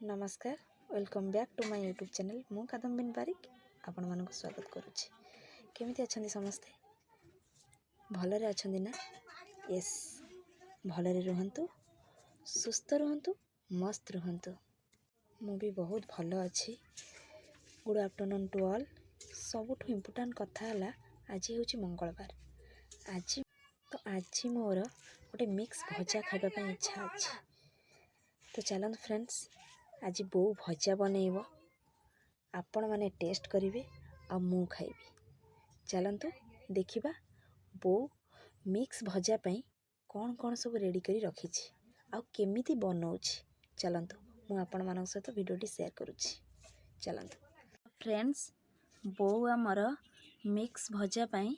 नमस्कार welcome back to my YouTube channel मु कादम्बिनी बारिक आपण मानक स्वागत करुच्ची। केमिति अछंदी समस्ते भलरे अछंदी ना? यस भलरे रुहंतु, सुस्थ रुहंतु, मस्त रुहंतु। मु भी बहुत भल अच्छी। Good afternoon to all. सबुठ इम्पोर्टाट कथा है आज हूँ मंगलवार। आज मोर गोटे मिक्स भजा खाइबा इच्छा अच्छी। तो चलते फ्रेंड्स आज बो भजा बनइब आपण माने टेस्ट करेंगे आ मु खाइबी। चलतु देखिबा बो मिक्स भजा पई कौन कौन सब रेडी करी रखी आ केमिति बनाउछि। चलतु मु आपण मानक सहित वीडियोटी शेयर करुछि। चलतु फ्रेंड्स बो आमर मिक्स भजा पई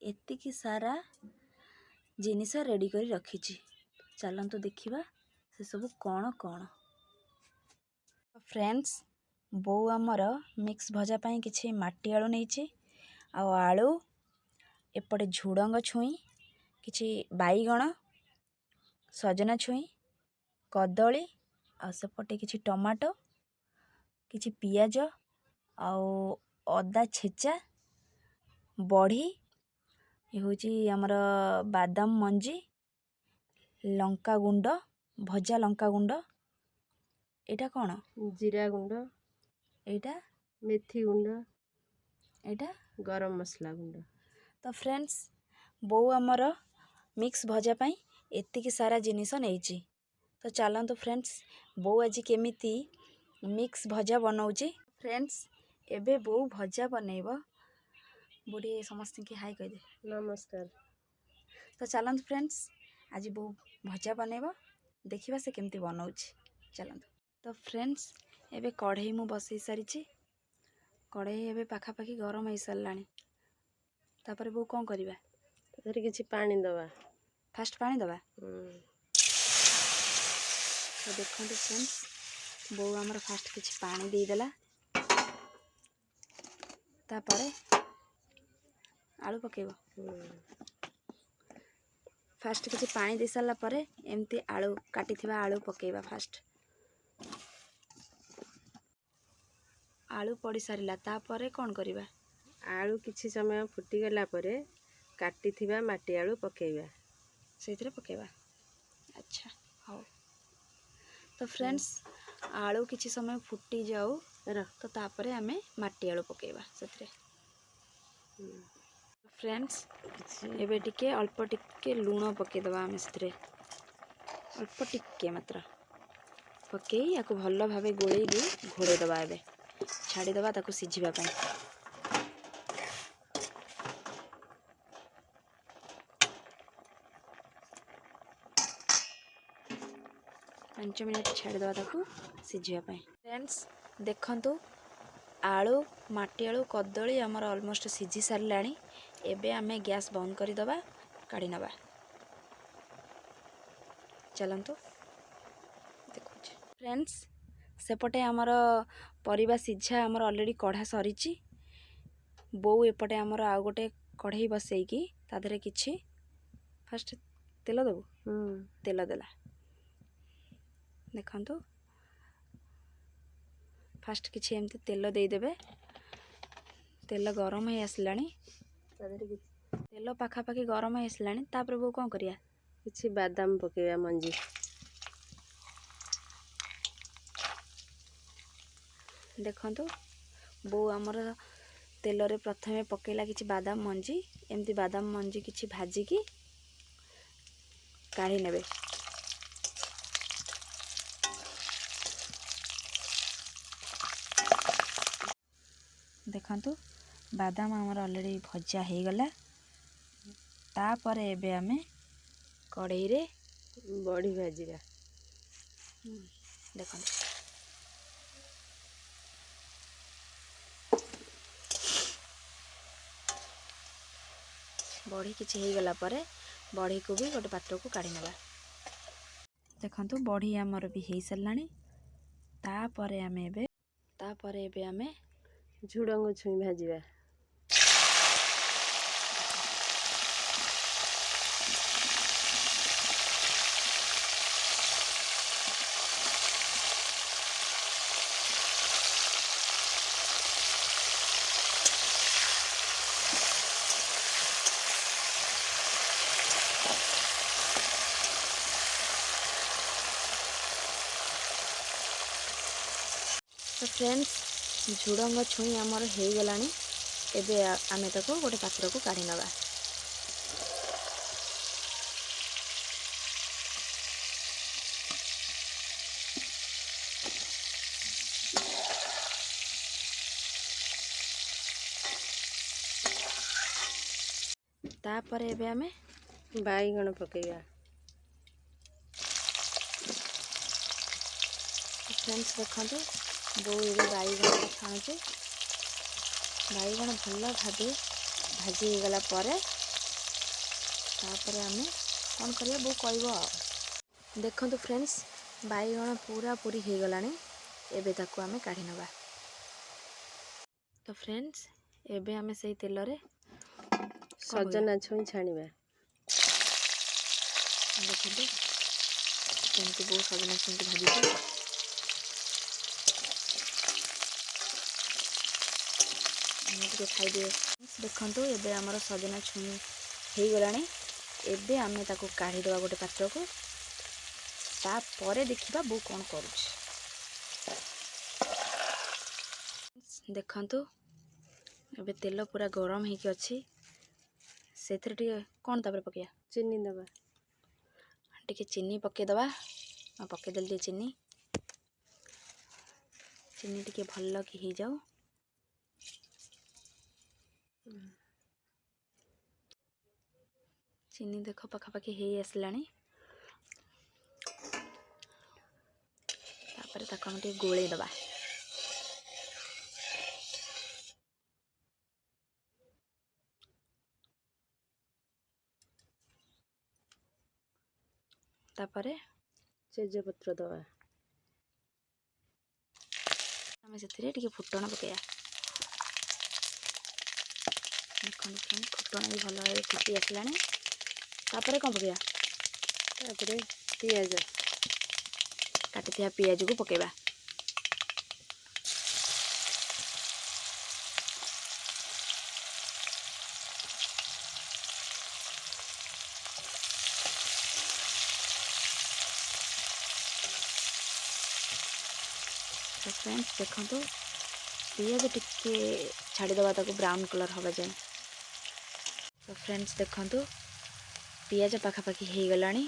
एतिकी सारा जिनिस रेडी करी रखी। चलतु देखिबा से सब कौन कौन। फ्रेंड्स बो आमर मिक्स भजा पई किछि माटी आलू नहीं आलू एपटे झुडंग छुई किछि बाईगण सजना छुई कदली आ सेपटे किछि टमाटो किछि पियाज आउ अदा छेचा बड़ी ये होची आमर बादाम मंजी लंका गुंड भजा लंका गुंड एटा कौन जीरा गुंड एटा मेथी गुंड एटा गरम मसला गुंड। तो फ्रेंड्स बो आमर मिक्स भजा पई एतिकी सारा जिनिस नहीं। तो चलतु फ्रेंड्स बो आज केमिति मिक्स भजा बनाऊँगी। फ्रेंड्स एबे बो भजा बनइब बुढ़ी समस्त की हाई कह दे नमस्कार। तो चलतु फ्रेंड्स आज बो भजा बनइब देखिबा से केमिति बनाऊँगी। चलतु तो फ्रेंड्स एबे कढ़ई मु बसई सारी कढ़ई एबे पाखापाखि गरम हो सारानी। तापर बो कौन करवा किछि पानी दवा फास्ट पानी दवा। तो देखो फ्रेंड्स बो आमर फास्ट किछि पानी देदेला तापर आलू पकेब। फास्ट किछि पानी दे सारा पर एमती आलू काटी आलू पकेबा। फास्ट आलू पड़ी सारा तापर कौन करवा आलू किछि समय फुटी गला परे काटी माटी आलू पकेबा से पकेबा। अच्छा हाँ तो फ्रेंड्स आलू किछि समय फुटी जाऊ तो तापर आमे माटी आलू पकेबा से। फ्रेंड्स एबे टिके अल्प टिके लूण पकेदबा आमे से अल्प टिके मात्र पकई या भल भाव गोल घोड़े दबा एबे छाड़ीदबा ताकू सिझिबा पई। 5 मिनट छाड़ीदबा ताकू सिझिबा पई। फ्रेंड्स देखंतु आलू माटी आलू कदली आमर ऑलमोस्ट सिझी सारानी। एबे आमे गैस बंद करदबा काढ़ी नबा। चलतु देखो फ्रेंड्स सेपटे आमर परिबा सिझा आमर ऑलरेडी कढ़ा सरीची। बो एपटे आमर आउ गोटे कढ़ई बसईकी तादरे किछि फास्ट तेल दबु। तेल देला देखंतु फास्ट किछि एमती तेल दे देबे। तेल गरम हो आसलानी तेल पाखापाखि गरम हो आसलानी तापर बो कौन करिया किछि बादाम पकेबा मंजी। देखंतु बो आमर तेल रे प्रथमे पकेला किछि बादाम मंजी एमती बादाम मंजी किछि भाजी की काढ़ी नेबे। देखंतु बादाम आमर ऑलरेडी भजा हो गला तापर एबे आमे कढ़ई रे बड़ी भाजीरा। देखंतु बड़ी किछि हो गला परे बड़ी को भी गोटे पात्र को काढ़ी नबा। देखंतु बड़ी आमर भी हो सारानी तापर एबे आमे झुडंग छुई भाजीबा। तो फ्रेंड्स झुडंग छुई आमर हो गलानी। एबे आमे ताको गोटे पात्र को काढ़ी नवा। तापर एबे आमे बाईगण पकेगा। फ्रेंड्स देखो बो ये बाईगण छाणुचे। बाईगण भल भावे भाजी हो गला परे तापर आमे कौन करिया बो कहबो आ। देखो फ्रेंड्स बाईगण पूरा पूरी हो गलानी। एबे ताको आमे काढ़ी नवा। तो फ्रेंड्स एबे आमे सही तेल रे सजना छुई छाणीबा। देखो केमती बो सजना छुई भाजी खाई देखो एबे आमर सजना छुई हो गलानी। एबे आमे ताको काढ़ी दवा गोटे पात्र को। तापर देखिबा बो कौन करूछ। देखो एबे तेल पूरा गरम होके अच्छी से कौन तापर पकया चीनी दबा। टिके चीनी पकेदबा। पकेदेली चीनी चीनी टिके भल कि हो जाओ। चीनी देख पखापाखि हो आसलानी। तापर ताको हम टिके गोले दबा। तापर तेजपत्र दबा। आमे से टिके फुटण पकया। देखो फुटण भी भल भाव फुटी आसलानी। तापर कौन पकया तापर पियाज काटी पियाज को पकेबा। तो फ्रेंड्स देखो पियाज टिके छाड़ीदबा ताको ब्राउन कलर हवा जाए। तो फ्रेंड्स देखो पियाज पखापाखि हो गलानी।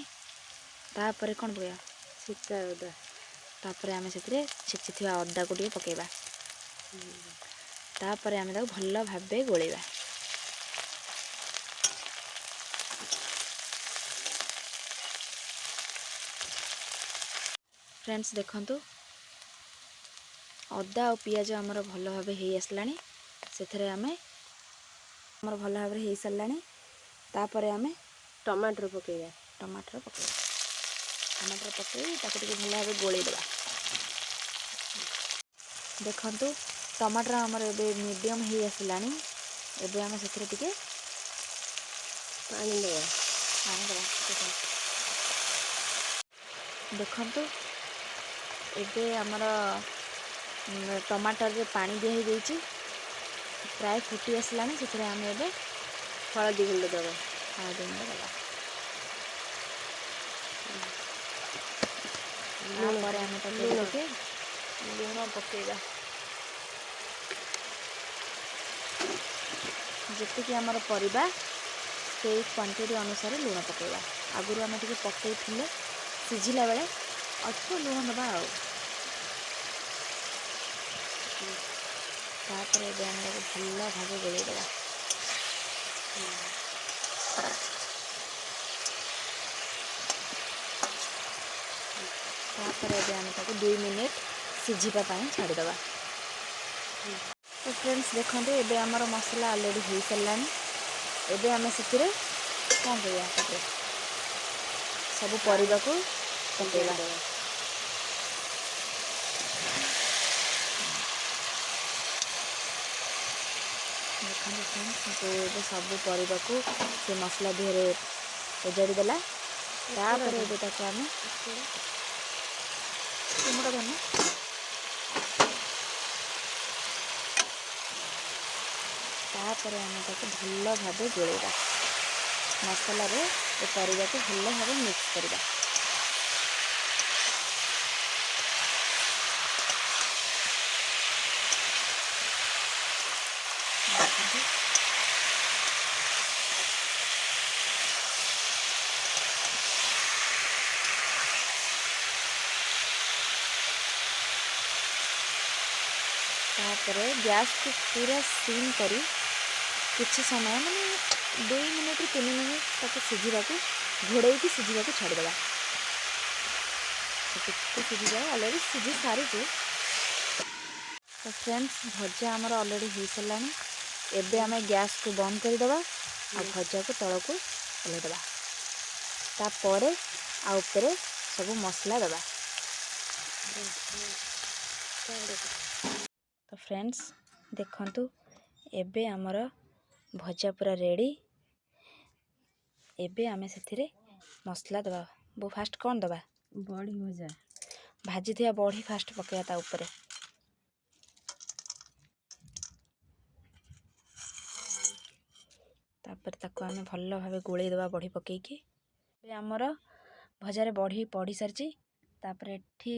तापर कौन पकया छिटा अदा। तापर आमे से छेची अदा को टिके पकेबा। तापर आमे ताको भल भाबे गोलेबा। फ्रेंड्स देखो अदा और पियाज आमर भल भाव हो आसलानी। से आमे आमर भल भाव हो सारानी। तापर आमे टमाटर पकेगा। टमाटर पकेबा। टमाटर पकई ताको टिके भल भाव गोलेदबा। देखो टमाटर आमर एबे मीडियम हो आसलानी। एबे आमे से टिके पानी दबा। देखो एबे आमर टमाटर रे पानी दिया हो जाइए। प्राय फुटी आसलानी। से आम एबे हलदी गुंड दबा। हलदी गुंड दबा। लुण पकेबा। जी आमर परिबा से क्वांटिटी अनुसार लुण पकेबा। आगुरी आम टिके पकई सिझिला बेले अल्प लुण दबा। तापर एबे आम भल भाव गोलेदबा। तापर एबे आम 2 मिनिट सिझिबा छाड़ीदबा। तो फ्रेंड्स देखो एबे आमर मसला ऑलरेडी हो सारानी। एबे आम से कौन करिया सब परिबा को पकेबा। देखो फ्रेंड्स सब परिबा को से मसला देहरे ओजाड़ी देला। तापर एबे ताको आमे टमाटो धरना तापर आमे ताको भल भाव गोलेबा। मसला रे ए परिबा को भल भाव मिक्स करबा। ଦେଖନ୍ତୁ तापर गैस को पूरा सिम करी किसी समय माने 2 मिनट 3 मिनट ताको सिझा घोड़े की सिझा छाड़देवा सिझी जाए अलरेडी सिझी सारी तो फ्रेंड्स भजा आमर अलरेडी हो सारा एबे आम गैस को बंद करदे आ भजा को तल को ओल्हेदेवा तापर आउे सब मसला दबा। तो फ्रेंड्स देखंतु एबे आमर भजा पूरा रेडी। एबे आमे से मसला दबा। बो फास्ट कौन दबा बड़ी भजा भाजी थिया बड़ी फास्ट पकड़ा ता ऊपर तापर ताको आमे भल्ल भाबे गोळेई दबा बड़ी पकेकी। एबे आमर भजारे बड़ी पड़ी सारची तापर एठी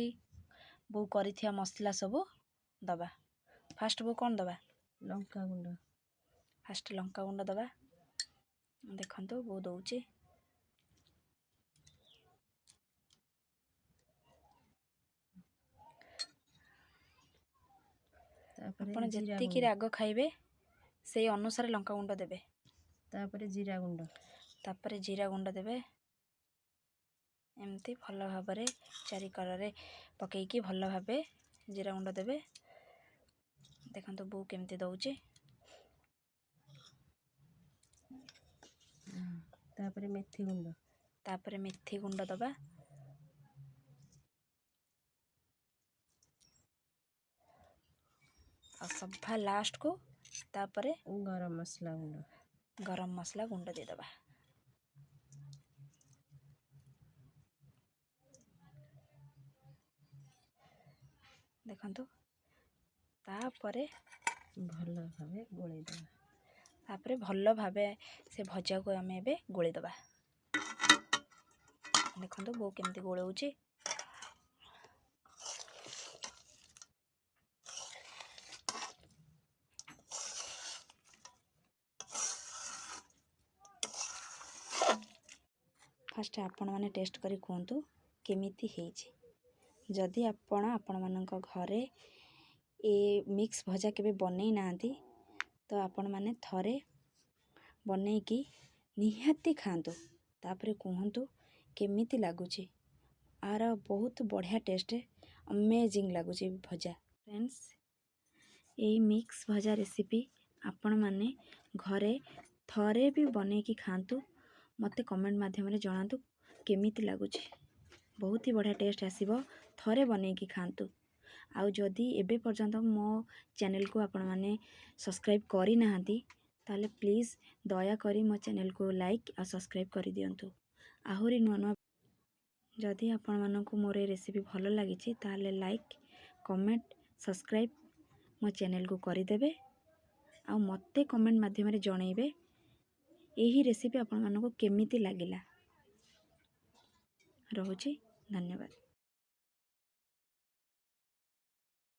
बो करिथिया मसला सब दबा। फास्ट बो कौन दबा लंका गुंड फास्ट लंका गुंड दबा। देखंतु बो दउची आपण जेतिकी राग खाइबे से अनुसार लंका गुंड देबे। तापर जीरा गुंड देबे एमती भल भाबरे चारि कलरे पकेकी भल भाबे जीरा गुंड देबे। देखंतु बो केमती दउची तापर मेथी गुंड दबा। और सभा लास्ट को तापर गरम मसला गुंड दे दबा। देखंतु तापरे भल भाबे से भजा को आमे एबे गोळेई दबा। देखंतु बो केमती गोळौची फास्ट आपण माने टेस्ट करी कहतु केमिति हेची। जदि आपण मानक घरे ए मिक्स भजा केबे बनै नांती तो आपण माने थरे बनै की निहाती खांतु तापरे कहतु केमिति लागुची। आर बहुत बढ़िया टेस्ट अमेजिंग लागुची भजा। फ्रेंड्स ए मिक्स भजा रेसिपी आपण माने घरे थरे भी बनै की खांतु मते कमेंट माध्यम रे जणातु केमिति लागुची। बहुत ही बढ़िया टेस्ट आसीबो थरे बनै की खांतु। आउ जदि एबे पर्यंत मो चैनल को आपण माने सब्सक्राइब करी नाहंती ताले प्लीज दया करी मो चैनल को लाइक और सब्सक्राइब करी दियंतु। आहुरी नुआ नुआ जदि आपण मानकु मोर ए रेसिपी भल लागिची ताले लाइक कमेंट सब्सक्राइब मो चैनल को करी देबे। आ मते कमेंट माध्यम रे जणैबे एही रेसिपी आपण मानकु केमिति लागिला। रहुची धन्यवाद।